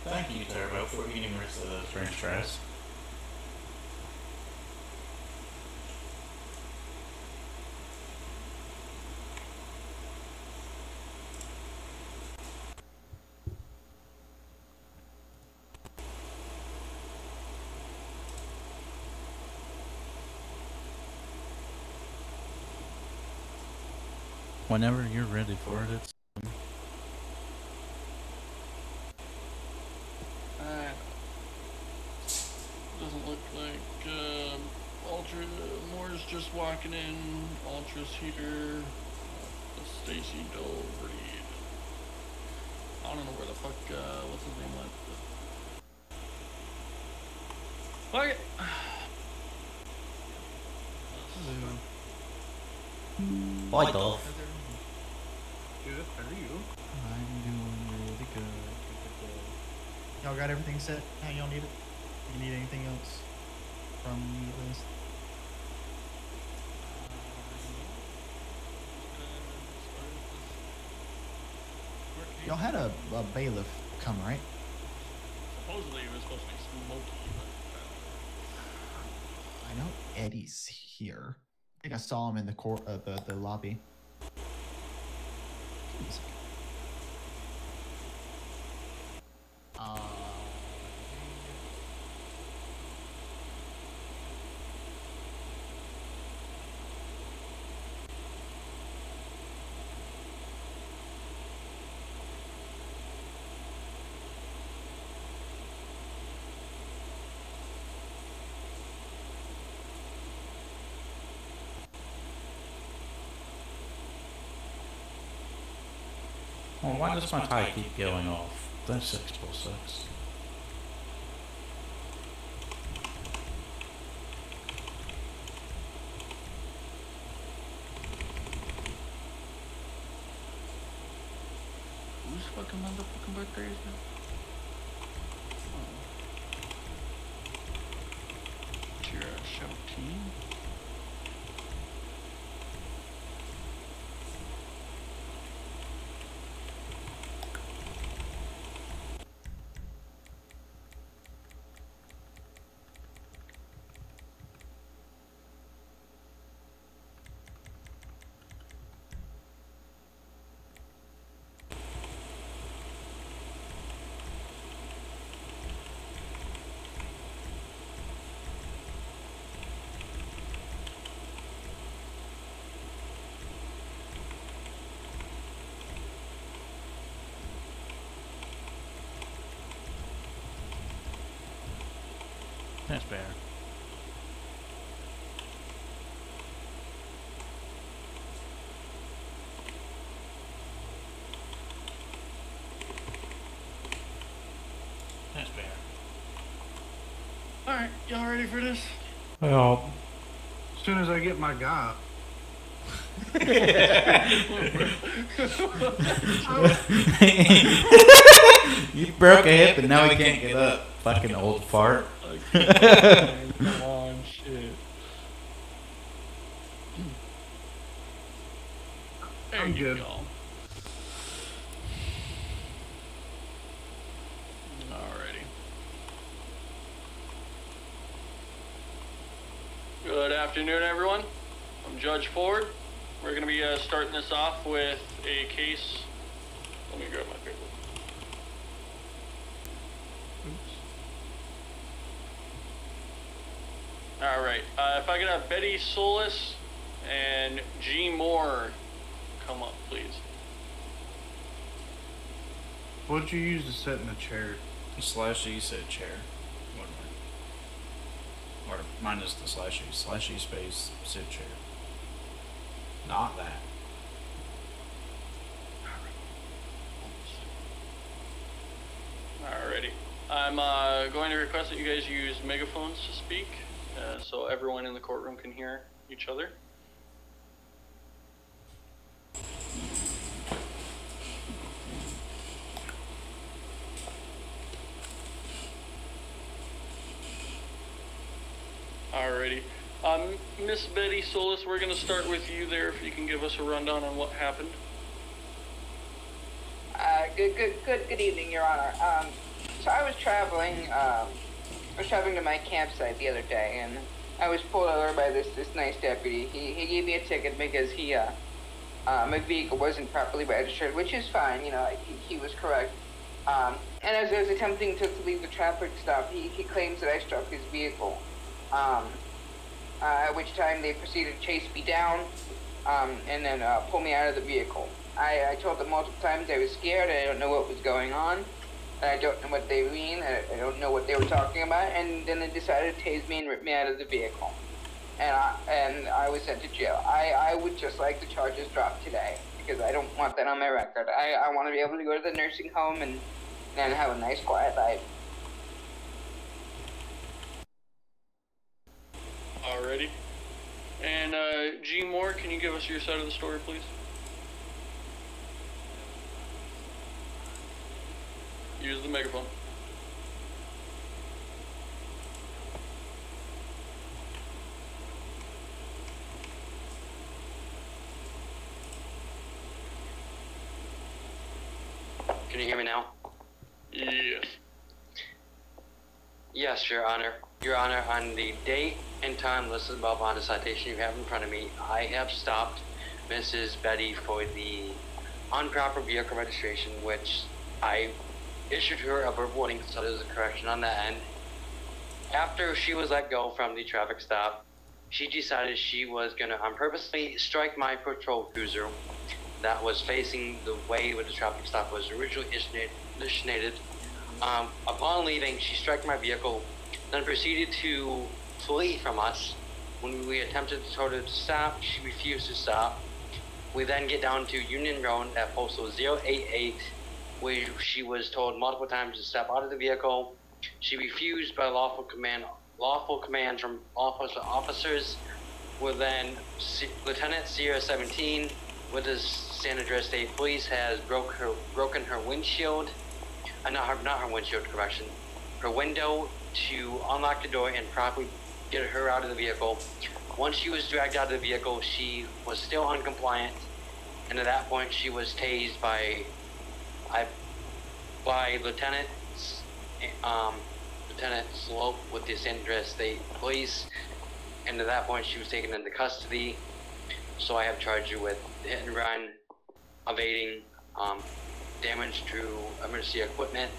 Thank you, Turbo, for eating the rest of those french fries. Whenever you're ready for it, it's... Doesn't look like Ultra Moore's just walking in. Ultra's here. Stacy Doe Reed. I don't know where the fuck what's his name went. Fuck it. Bye, Dolph. Good, how are you? I'm doing really good. Y'all got everything set? How y'all need it? You need anything else from me at least? Y'all had a bailiff come, right? Supposedly it was supposed to be Smokey, but I know Eddie's here. I think I saw him in the court, the lobby. Give me a second. Well, why does my tie keep going off? That's 6+6. whose fucking motherfucking birthday is it? Tira 17. That's better. That's better. Alright, y'all ready for this? Well, As soon as I get my guy. you broke a hip and now he can't get up. Fucking old fart. Come on, shit. There I'm you good. go. Alrighty. Good afternoon, everyone. I'm Judge Ford. We're going to be starting this off with a case. Let me grab my paper. Alright, if I could have Betty Solis and G. Moore come up, please. What'd you use to sit in the chair? /E said chair. Or minus the /E space sit chair. Not that. Alrighty. I'm going to request that you guys use megaphones to speak, so everyone in the courtroom can hear each other. Alrighty. Miss Betty Solis, we're going to start with you there, if you can give us a rundown on what happened. Good evening, Your Honor. So I was traveling. I was traveling to my campsite the other day, and I was pulled over by this nice deputy. He gave me a ticket because my vehicle wasn't properly registered, which is fine. You know, he was correct. And as I was attempting to leave the traffic stop, he claims that I struck his vehicle. At which time they proceeded to chase me down, and then pull me out of the vehicle. I told them multiple times I was scared, I don't know what was going on, I don't know what they mean, I don't know what they were talking about, and then they decided to tase me and rip me out of the vehicle. And I was sent to jail. I would just like the charges dropped today, because I don't want that on my record. I want to be able to go to the nursing home and have a nice quiet life. Alrighty. And G Moore, can you give us your side of the story, please? Use the megaphone. Can you hear me now? Yes. Yes, Your Honor. Your Honor, on the date and time listed above on the citation you have in front of me, I have stopped Mrs. Betty for the improper vehicle registration, which I issued her a verbal warning, so there's a correction on that end. After she was let go from the traffic stop, she decided she was going to purposely strike my patrol cruiser that was facing the way where the traffic stop was originally initiated. Upon leaving, she struck my vehicle, then proceeded to flee from us. When we attempted to tell her to stop, she refused to stop. We then get down to Union Road at postal 088, where she was told multiple times to step out of the vehicle. She refused by lawful commands from officers. Well, then Lieutenant Sierra 17 with the San Andreas State Police has broken her windshield. Not her windshield, correction. Her window to unlock the door and properly get her out of the vehicle. Once she was dragged out of the vehicle, she was still uncompliant, and at that point she was tased by Lieutenant Slope with the San Andreas State Police, and at that point she was taken into custody. So I have charged her with hit and run, evading, damage to emergency equipment,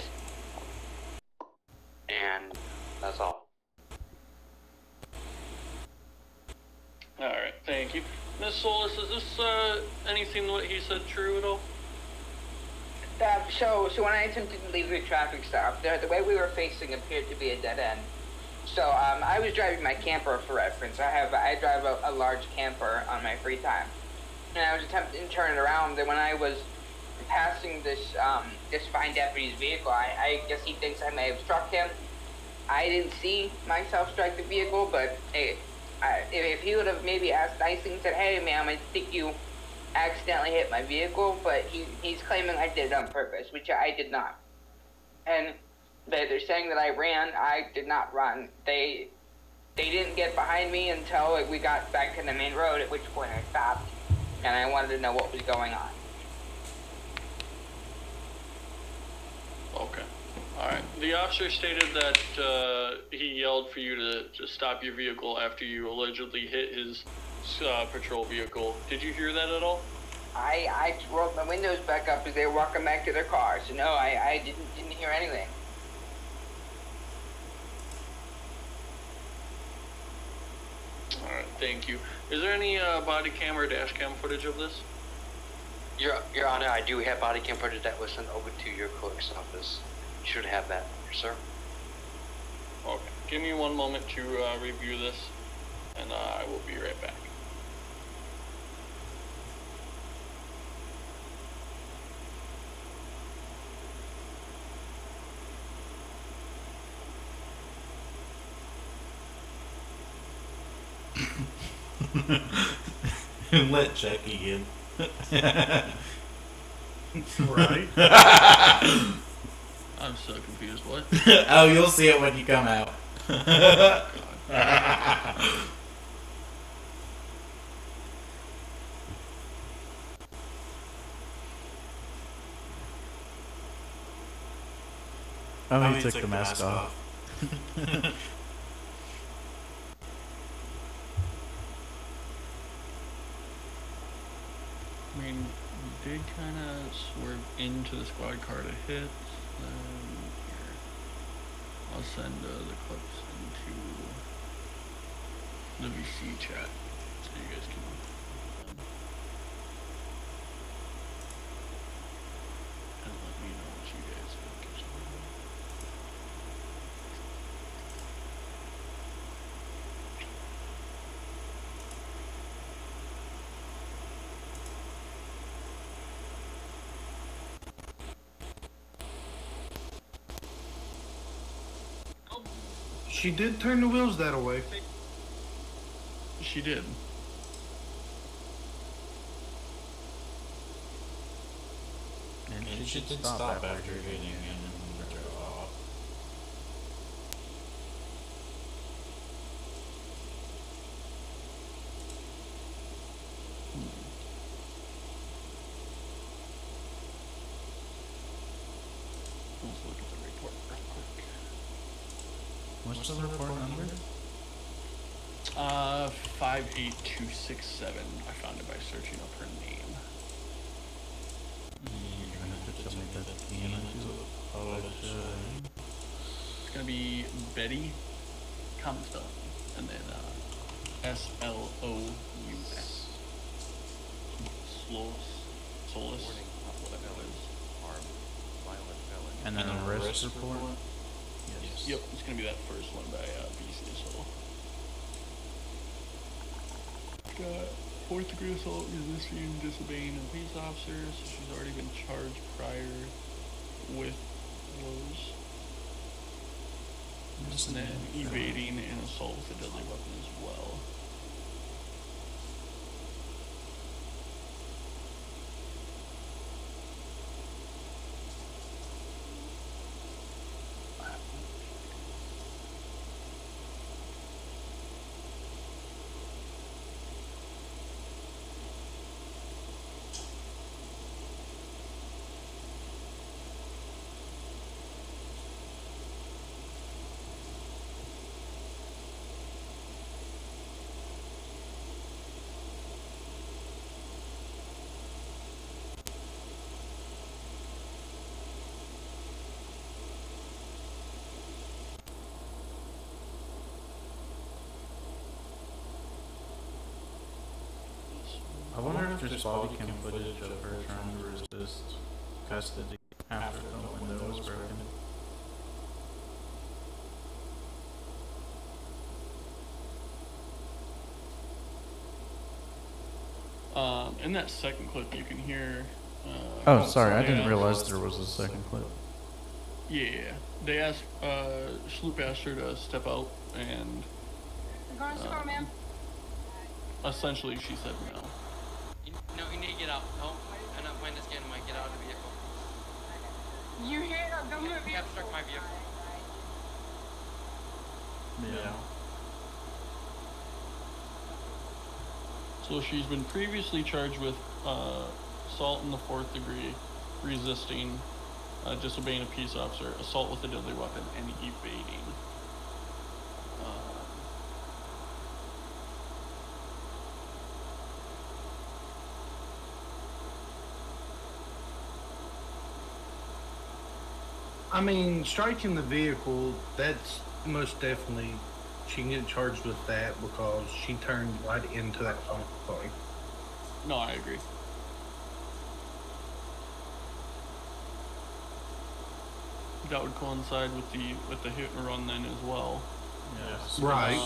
and that's all. Alright, thank you. Miss Solis, is this anything what he said true at all? So when I attempted to leave the traffic stop, the way we were facing appeared to be a dead end. So I was driving my camper for reference. I drive a large camper on my free time, and I was attempting to turn it around. And when I was passing this fine deputy's vehicle, I guess he thinks I may have struck him. I didn't see myself strike the vehicle, but hey, if he would have maybe asked nicely and said, "Hey, ma'am, I think you accidentally hit my vehicle," but he's claiming I did it on purpose, which I did not. And they're saying that I ran. I did not run. They didn't get behind me until we got back to the main road, at which point I stopped, and I wanted to know what was going on. Okay. Alright. The officer stated that he yelled for you to stop your vehicle after you allegedly hit his patrol vehicle. Did you hear that at all? I rolled my windows back up as they were walking back to their car, so no, I didn't hear anything. Alright, thank you. Is there any body cam or dash cam footage of this? Your Honor, I do have body cam footage that was sent over to your clerk's office. You should have that, sir. Okay. Give me one moment to review this, and I will be right back. Let Jackie in. Right? I'm so confused. What? Oh, you'll see it when you come out. Oh, he took the mask off. I mean, we did kind of swerve into the squad car to hit. Here, I'll send the clips into the VC chat so you guys can. And let me know what you guys think as well. She did turn the wheels that way. She did. And And she did stop after hitting and drove off. Let's look at the report real quick. What's the report number? 58267. I found it by searching up her name. You're gonna have to tell me that again. I do apologize. It's gonna be Betty Comstone, and then SLOUS. Solus, whatever it is. And then the arrest report? Yes. Yep, it's gonna be that first one by BC. So, got fourth degree assault, resisting, disobeying a police officer. So she's already been charged prior with those. And then evading and assault with a deadly weapon as well. I wonder if there's body cam footage of her trying to resist custody after the window was broken. In that second clip, you can hear. Oh, sorry, I didn't yeah. realize there was a second clip. Yeah, they asked. Sloop asked her to step out, and essentially she said no. No, you need to get out. No, I'm not playing this game. Mike, get out of the vehicle. You hear her? Don't move You obstruct my vehicle. Yeah. So she's been previously charged with assault in the 4th degree, resisting, disobeying a peace officer, assault with a deadly weapon, and evading. I mean, striking the vehicle, that's most definitely, she can get charged with that because she turned right into that thing. No, I agree. That would coincide with the hit and run then as well. Yes. Right.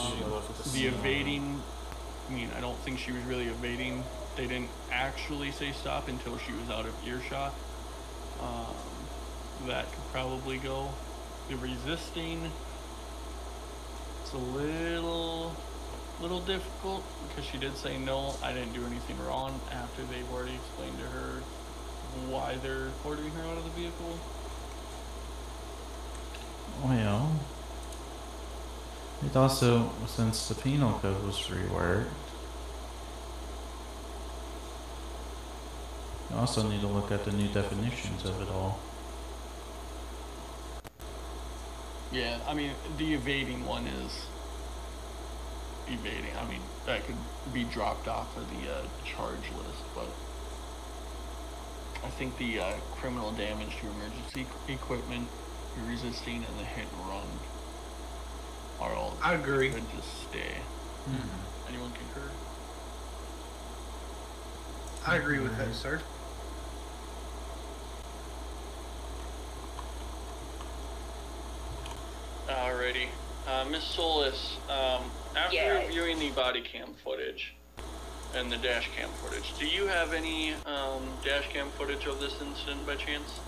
The evading, I mean, I don't think she was really evading. They didn't actually say stop until she was out of earshot. That could probably go. The resisting, it's a little difficult because she did say no, I didn't do anything wrong after they've already explained to her why they're ordering her out of the vehicle. Well, it also, since the penal code was reworked, you also need to look at the new definitions of it all. Yeah, I mean, the evading one is evading. I mean, that could be dropped off of the charge list, but I think the criminal damage to emergency equipment, resisting, and the hit and run are all I agree. could just stay. Mm-hmm. Anyone concur? I agree with that, sir. Alrighty. Miss Solis, after Yes. reviewing the body cam footage and the dash cam footage, do you have any dash cam footage of this incident by chance?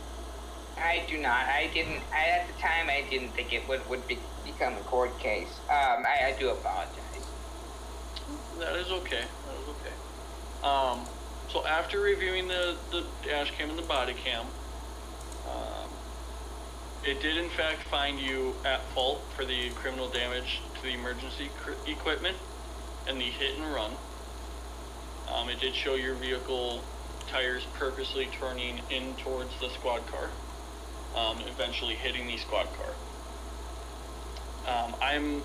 I do not. I didn't. At the time, I didn't think it would become a court case. I do apologize. That is okay. That is okay. So after reviewing the dash cam and the body cam, it did in fact find you at fault for the criminal damage to the emergency equipment and the hit and run. It did show your vehicle tires purposely turning in towards the squad car, eventually hitting the squad car. I'm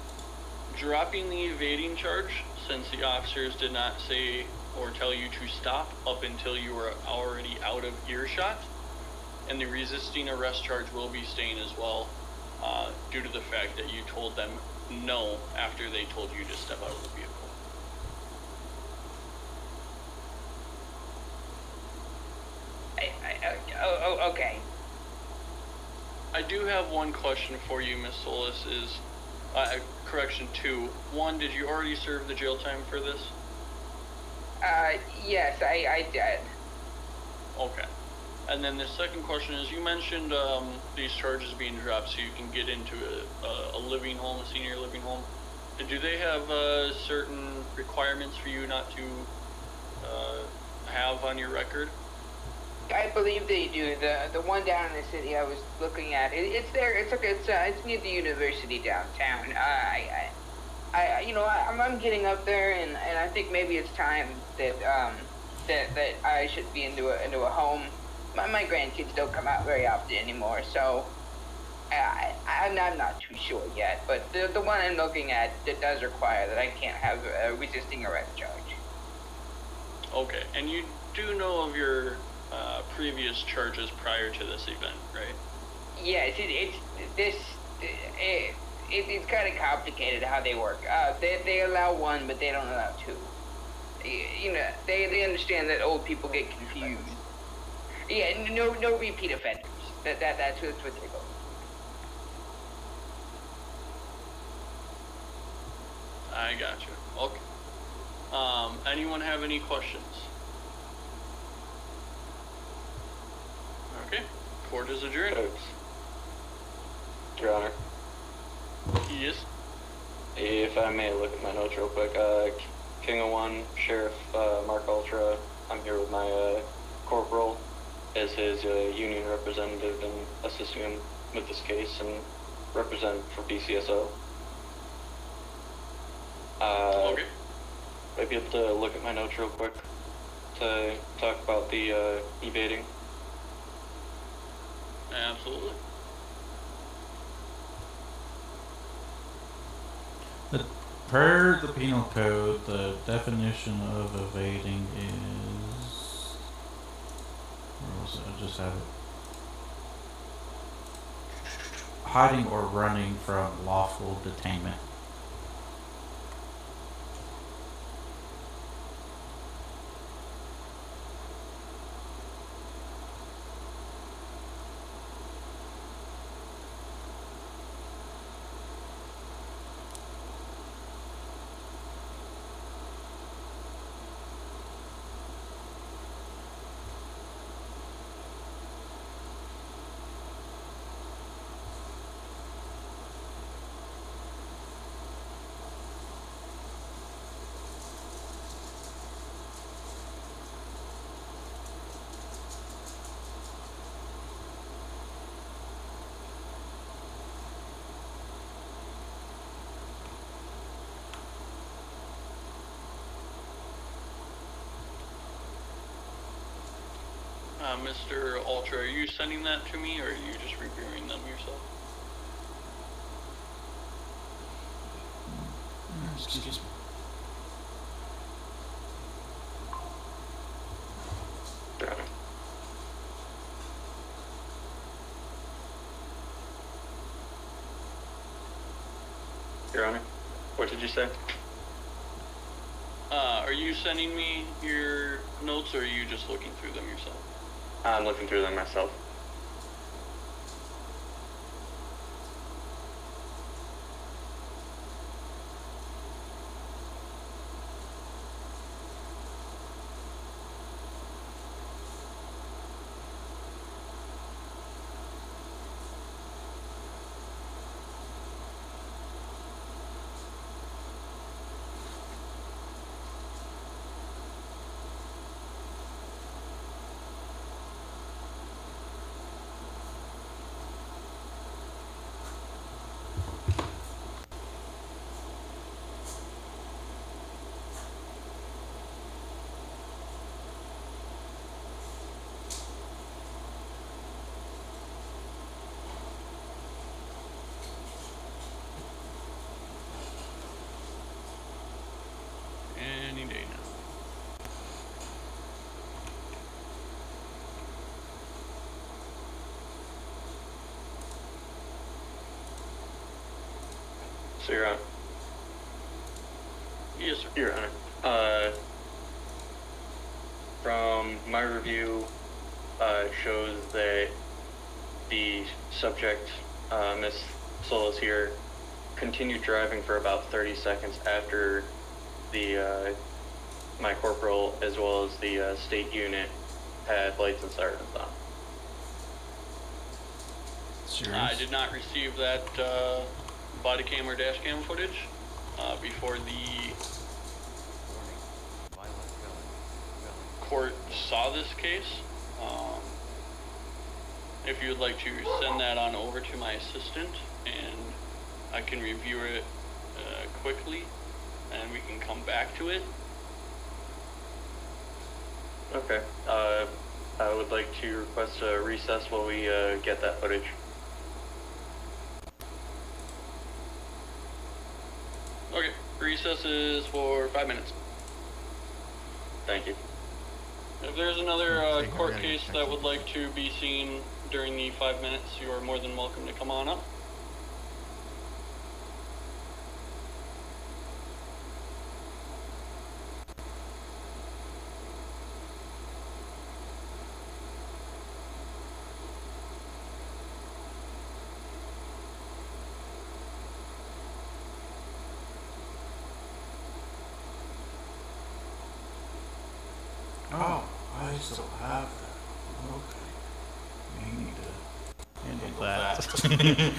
dropping the evading charge since the officers did not say or tell you to stop up until you were already out of earshot, and the resisting arrest charge will be staying as well, due to the fact that you told them no after they told you to step out of the vehicle. Okay. I do have one question for you, Miss Solis, is, correction 2. 1, did you already serve the jail time for this? Yes, I did. Okay. And then the second question is, you mentioned these charges being dropped so you can get into a living home, a senior living home. Do they have certain requirements for you not to have on your record? I believe they do. The one down in the city I was looking at, it's there. It's near the university downtown. I'm getting up there, and I think maybe it's time that that I should be into a home. My grandkids don't come out very often anymore, so I'm not too sure yet. But the one I'm looking at, that does require that I can't have a resisting arrest charge. Okay, and you do know of your previous charges prior to this event, right? Yes, it's kind of complicated how they work. They allow one, but they don't allow two. They understand that old people get confused. Yeah, no repeat offenders. That's what they go. I got you. Okay. Anyone have any questions? Okay. Court is adjourned. Your Honor, Yes. if I may look at my notes real quick. King of One, Sheriff Mark Ultra. I'm here with my corporal as his union representative and assisting him with this case and represent for BCSO. Okay. I'd be able to look at my notes real quick to talk about the evading. Absolutely. Per the penal code, the definition of evading is... Where was it? I just have it. Hiding or running from lawful detainment. Mr. Ultra, are you sending that to me, or are you just reviewing them yourself? Excuse me. Your Honor. Your Honor, what did you say? Are you sending me your notes or are you just looking through them yourself? I'm looking through them myself. Any day now. So, Your Honor. Yes, sir. Your Honor. From my review, it shows that the subject, Miss Solis here, continued driving for about 30 seconds after the my corporal as well as the state unit had lights and sirens on. Serious? I did not receive that body cam or dash cam footage before the court saw this case. If you would like to send that on over to my assistant and I can review it quickly and we can come back to it. Okay. I would like to request a recess while we get that footage. Okay, recess is for 5 minutes. Thank you. If there's another Take my court guy, case that would like to be seen during the 5 minutes, you are more than welcome to come on up. Oh, I still have that. Okay. We need to Handle handle that.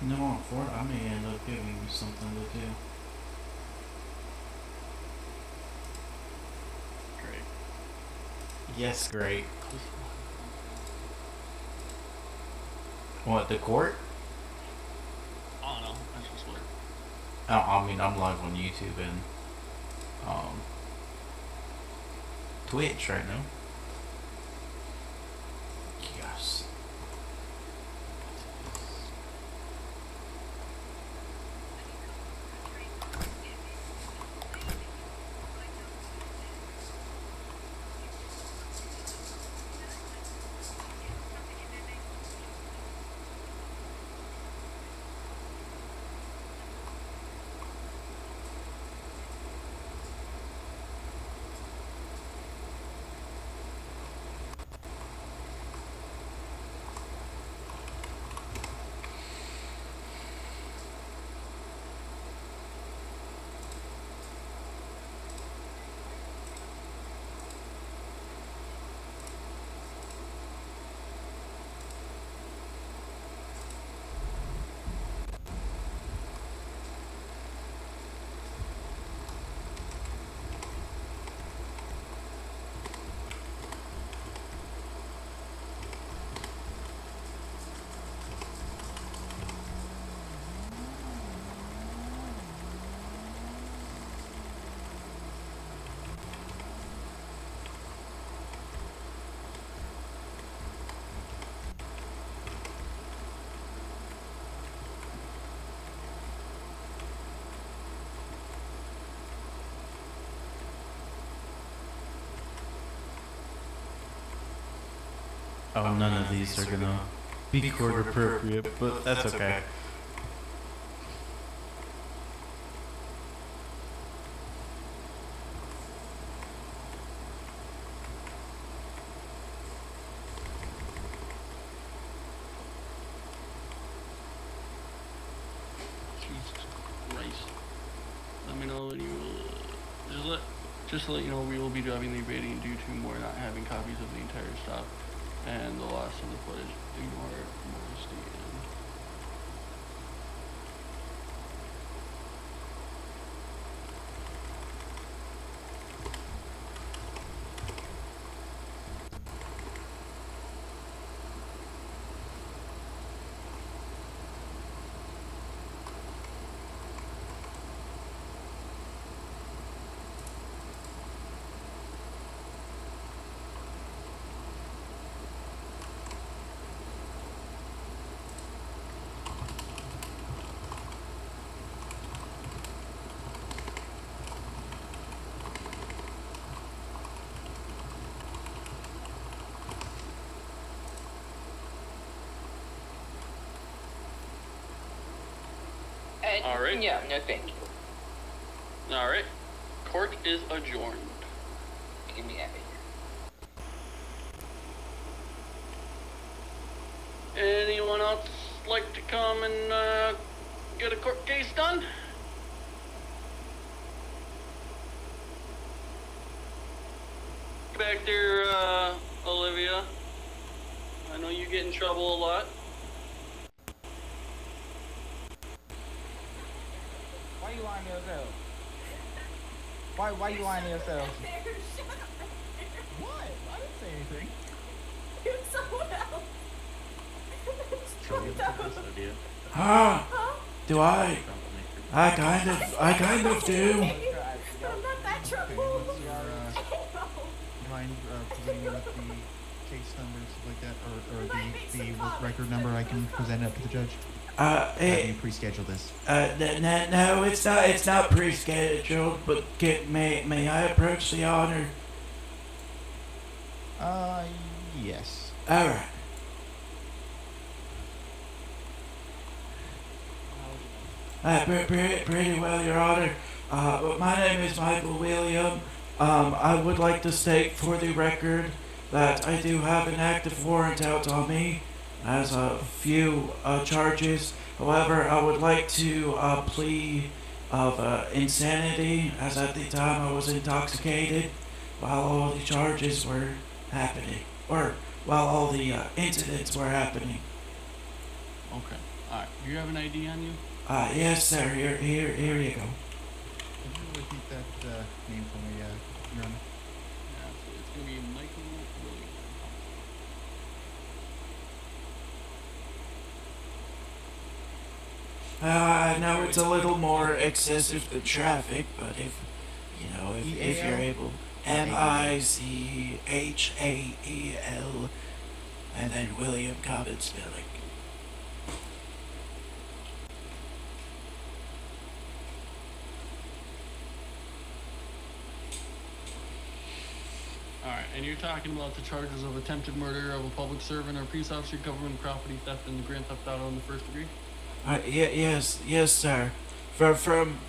You know what, for it, I may end up giving you something to do. Great. Yes, great. What, the court? I don't know. That's just what. I mean, I'm live on YouTube and Twitch right now. Yes. Oh, none of these are gonna be court appropriate, but that's okay. Jesus Christ. Let me know when you will. Just to let you know, we will be driving the evading due to more not having copies of the entire stop and the loss of the footage. Ignore modesty and. All right. Yeah, no thank you. All right. Court is adjourned. Get me out of here. Anyone else like to come and get a court case done? Back there, Olivia. I know you get in trouble a lot. Why you lying to yourself? Why you lying to yourself? What? I didn't say anything. It was someone else. Do I? I kind of do. I'm not that trouble. Mind presenting with the case number and stuff like that, or the record number? I can present it up to the judge. Have you pre-scheduled this? No, it's not pre-scheduled, but may I approach the honor? Yes. Alright. Pretty well, Your Honor. My name is Michael William. I would like to state for the record that I do have an active warrant out on me as a few charges. However, I would like to plea of insanity, as at the time I was intoxicated while all the charges were happening, or while all the incidents were happening. Okay. Alright. Do you have an ID on you? Yes, sir. Here you go. Could you repeat that name for me, Your Honor? Yeah, it's gonna be Michael Williams. I know it's a little more excessive than traffic, but if you're able, Michael, and then William Common spelling. Alright, and you're talking about the charges of attempted murder of a public servant or peace officer, government property theft, and the grand theft auto in the first degree? Yes, sir. From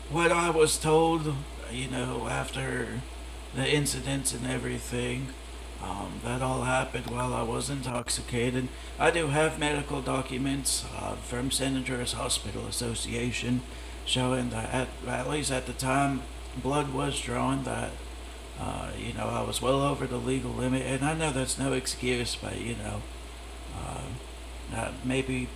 what I was told, after the incidents and everything, that all happened while I was intoxicated. I do have medical documents from Senators Hospital Association showing that at least at the time blood was drawn that I was well over the legal limit, and I know that's no excuse, but maybe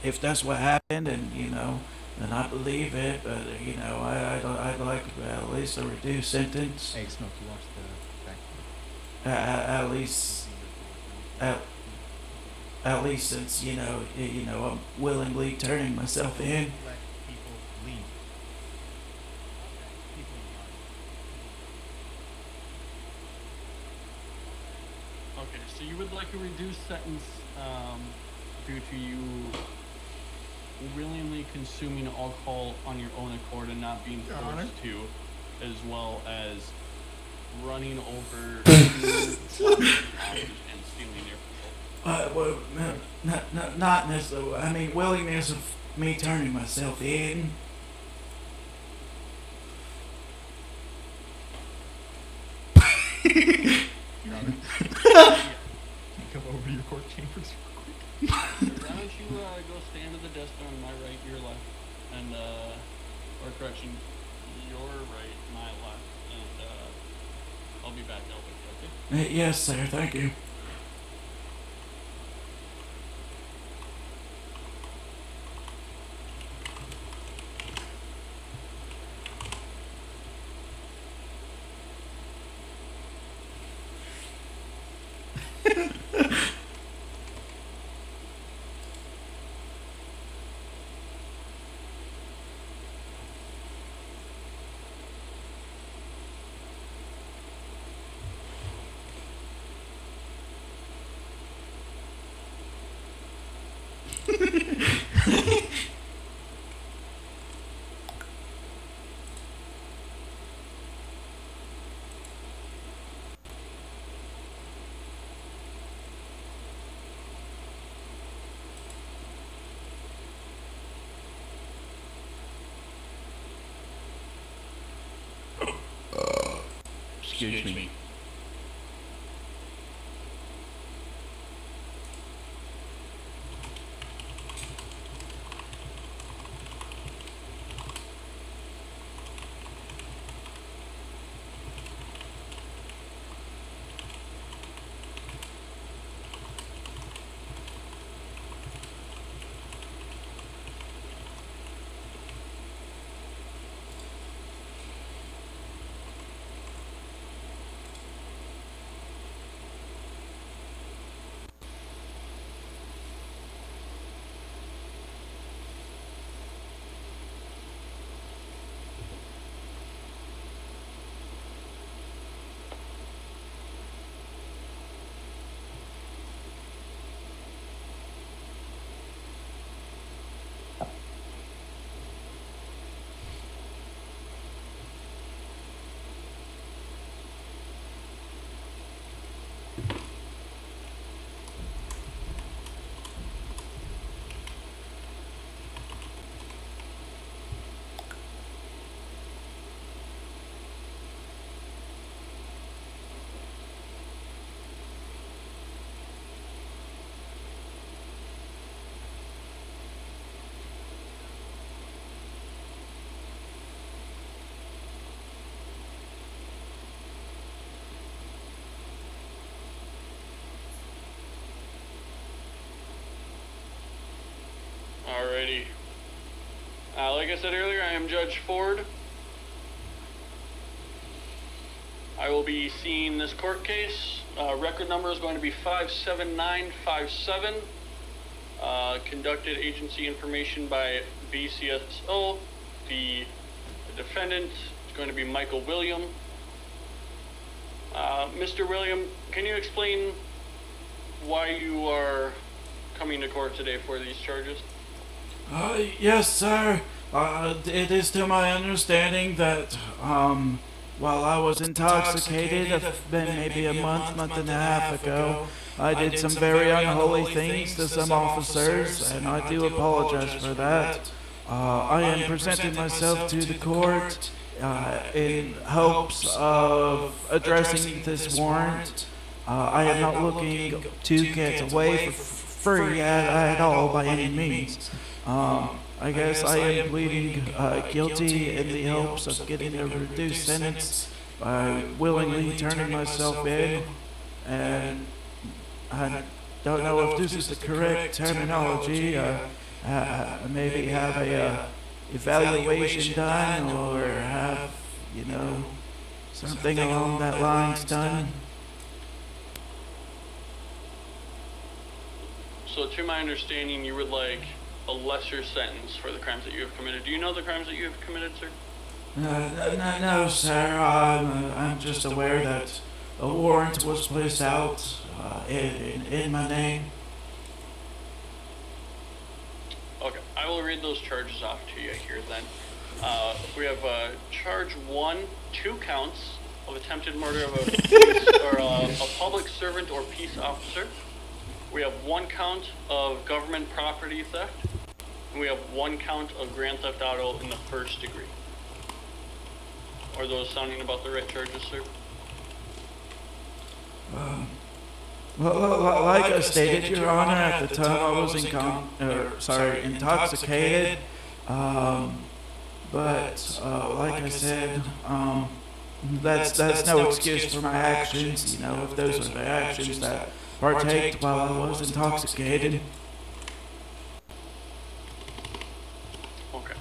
if that's what happened, and then I believe it, but I'd like at least a reduced sentence. Hey, Smoke, you watched the back. At least, at least since I'm willingly turning myself in. Let people leave. Okay, so you would like a reduced sentence due to you willingly consuming alcohol on your own accord and not being Your Honor? forced to, as well as running over and stealing your control. Well, not necessarily. I mean, willingness of me turning myself in. Your Honor. Can you come over to your court chambers real quick? Why don't you go stand at the desk on my right, your left, and or correction, your right, my left, and I'll be back out with you, okay? Yes, sir. Thank you. Excuse me. Alrighty. Like I said earlier, I am Judge Ford. I will be seeing this court case. Record number is going to be 57957. Conducted agency information by BCSO. The defendant is going to be Michael William. Mr. William, can you explain why you are coming to court today for these charges? Yes, sir. It is to my understanding that, while I was intoxicated, maybe a month and a half ago, I did some very unholy things to some officers, and I do apologize for that. I am presenting myself to the court in hopes of addressing this warrant. I am not looking to get away for free at all by any means. I guess I am pleading guilty in the hopes of getting a reduced sentence by willingly turning myself in, and I don't know if this is the correct terminology. Maybe have a evaluation done, or have, something along that lines done. So to my understanding, you would like a lesser sentence for the crimes that you have committed. Do you know the crimes that you have committed, sir? No, sir. I'm just aware that a warrant was placed out in my name. Okay, I will read those charges off to you here then. We have charge 1, 2 counts of attempted murder of a police or a public servant or peace officer. We have 1 count of government property theft. And we have 1 count of grand theft auto in the 1st degree. Are those sounding about the right charges, sir? Well, like I stated, Your Honor, at the time I was intoxicated. But like I said, that's no excuse for my actions. If those are the actions that partaked while I was intoxicated. Okay.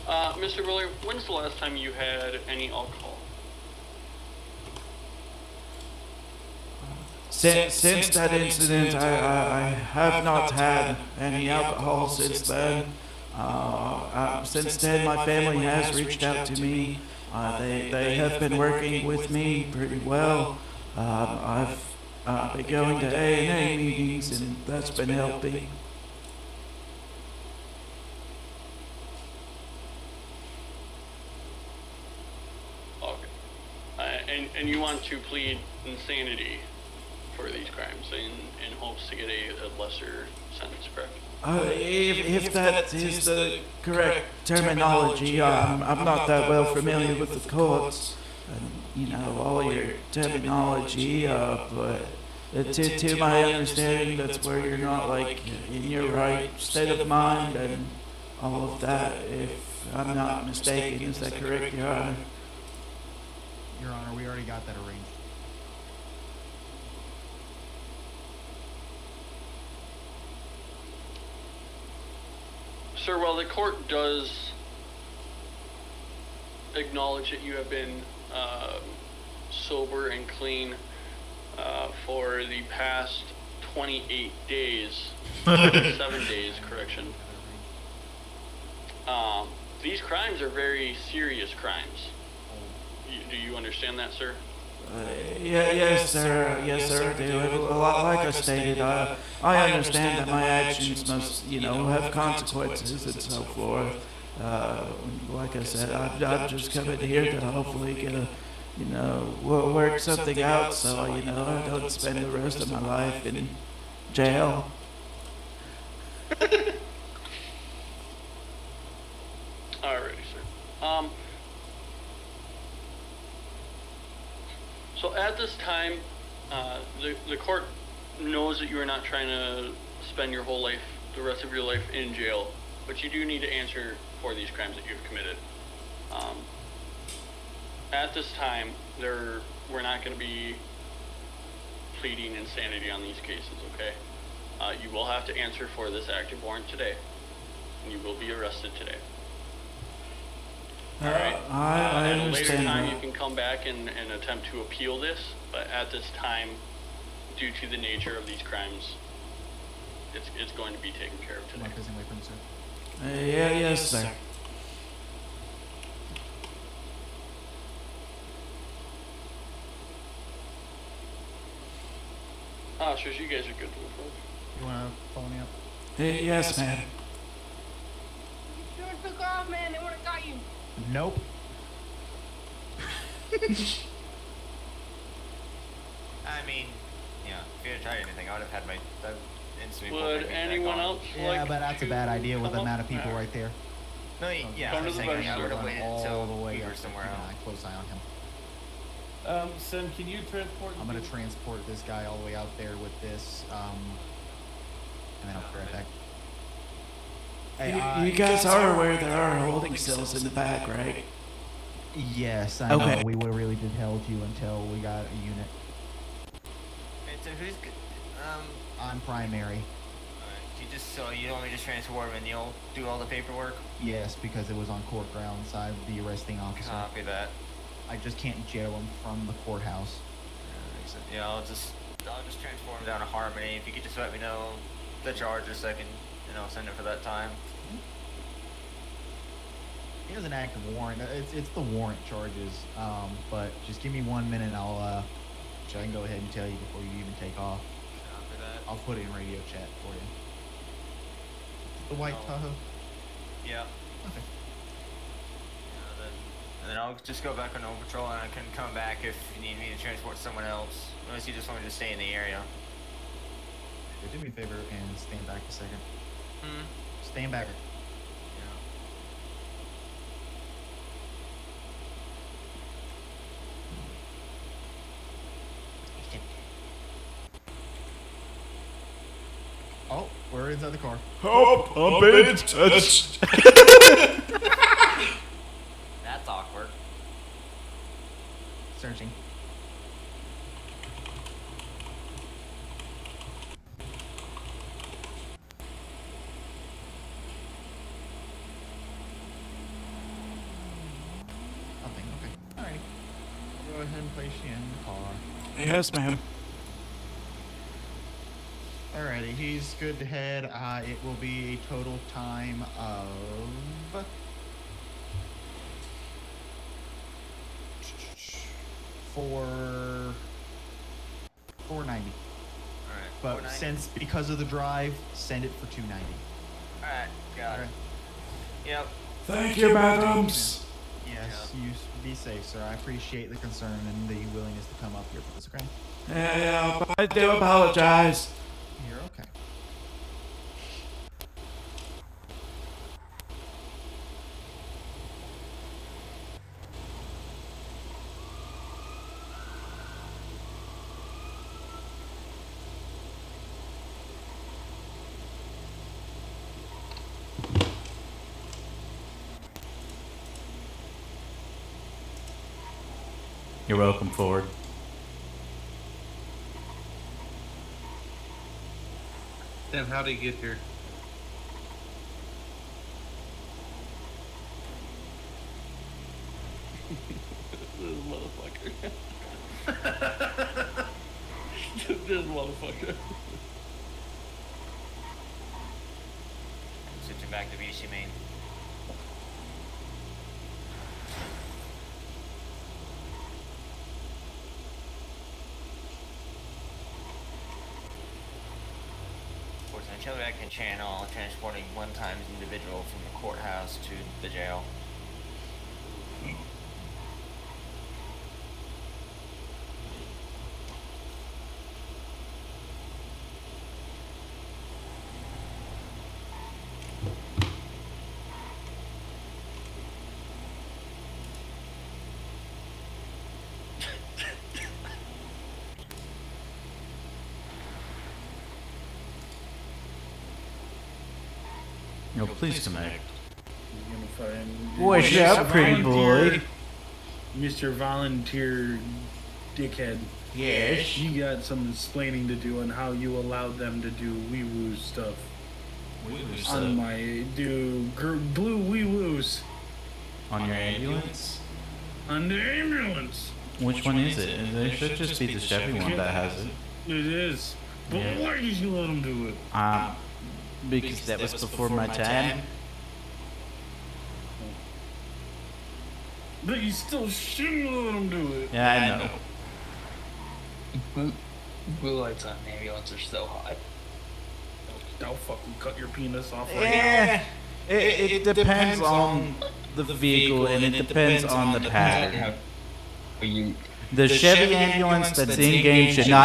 Mr. William, when's the last time you had any alcohol? Since that incident, I have not had any alcohol since then. Since then, my family has reached out to me. They have been working with me pretty well. I've been going to A&A meetings, and that's been helping. Okay. And you want to plead insanity for these crimes in hopes to get a lesser sentence, correct? If that is the correct terminology, I'm not that well familiar with the courts, all your terminology, but to my understanding, that's where you're not in your right state of mind and all of that, if I'm not mistaken. Is that correct, Your Honor? Your Honor, we already got that arranged. Sir, while the court does acknowledge that you have been sober and clean for the past 28 days, 7 days, correction, these crimes are very serious crimes. Do you understand that, sir? Yes, sir. Yes, sir. I do. Like I stated, I understand that my actions must, have consequences and so forth. Like I said, I've just come in here to hopefully get work something out so, I don't spend the rest of my life in jail. Alrighty, sir. So at this time, the court knows that you are not trying to spend your whole life, the rest of your life in jail, but you do need to answer for these crimes that you've committed. At this time, we're not going to be pleading insanity on these cases, okay? You will have to answer for this active warrant today. and you will be arrested today. I At a later understand time, that. you can come back and attempt to appeal this, but at this time, due to the nature of these crimes, it's going to be taken care of today. Mark this in wait for him, sir. Yes, sir. Officers, you guys are good to move forward. You wanna follow me up? Yes, ma'am. You should've took off, man. They would've got you. Nope. I mean, yeah, if you had tried anything, I would have had my instantly. Would anyone else Yeah, like but that's a bad to idea with the come amount up? of people Alright. right there. No, yeah, Come I'm to the saying I register. would have waited all until the way we were up, somewhere keeping else. a close eye on him. Sim, can you transport? I'm gonna transport this guy all the way out there with this, and then I'll be right back. Hey, You guys are aware there are holding cells in the back, right? yes, I Okay. know. We would really just held you until we got a unit. Wait, so who's good? I'm primary. You just so you want me to transport him and you'll do all the paperwork? Yes, because it was on court grounds. I'm the arresting officer. Copy that. I just can't jail him from the courthouse. Yeah, I'll just transport him down to Harmony. If you could just let me know the charges, I can, send it for that time. He has an active warrant. It's the warrant charges. But just give me 1 minute. I can go ahead and tell you before you even take off. Copy that. I'll put it in radio chat for you. The white Tahoe. Yeah. Okay. And then I'll just go back on over patrol and I can come back if you need me to transport someone else. Unless you just want me to stay in the area. Yeah, do me a favor and stand back a second. Hmm. Stand back. Oh, we're inside the car. Help! I'm being touched. That's awkward. Searching. Nothing. Okay. Alright. Go ahead and place you in the car. Yes, ma'am. Alrighty, he's good to head. It will be a total time of 490. Alright. But because of the drive, send it for 290. Alright, got it. Yep. Thank you, madams. Yes, you be safe, sir. I appreciate the concern and the willingness to come up here for this, okay? Yeah, but I do apologize. You're okay. You're welcome, Ford. Then how'd he get here? This motherfucker. This motherfucker. Switching back to BC Main. Until I can channel transporting one-time individual from the courthouse to the jail. No, please connect. What's up, pretty boy? Mr. Volunteer Dickhead. Yes. You got some explaining to do on how you allowed them to do wee-woo stuff. on my blue wee woos. On your ambulance? On the ambulance. Which one is it? There should just be the Chevy one that has it. It is. But why did you let him do it? Because that was before my time. But you still shouldn't let him do it. Yeah, I know. Blue lights on an ambulance are so hot. I'll fucking cut your penis off right Yeah, it depends on the vehicle and it depends on the pattern. The Chevy ambulance that's in game should not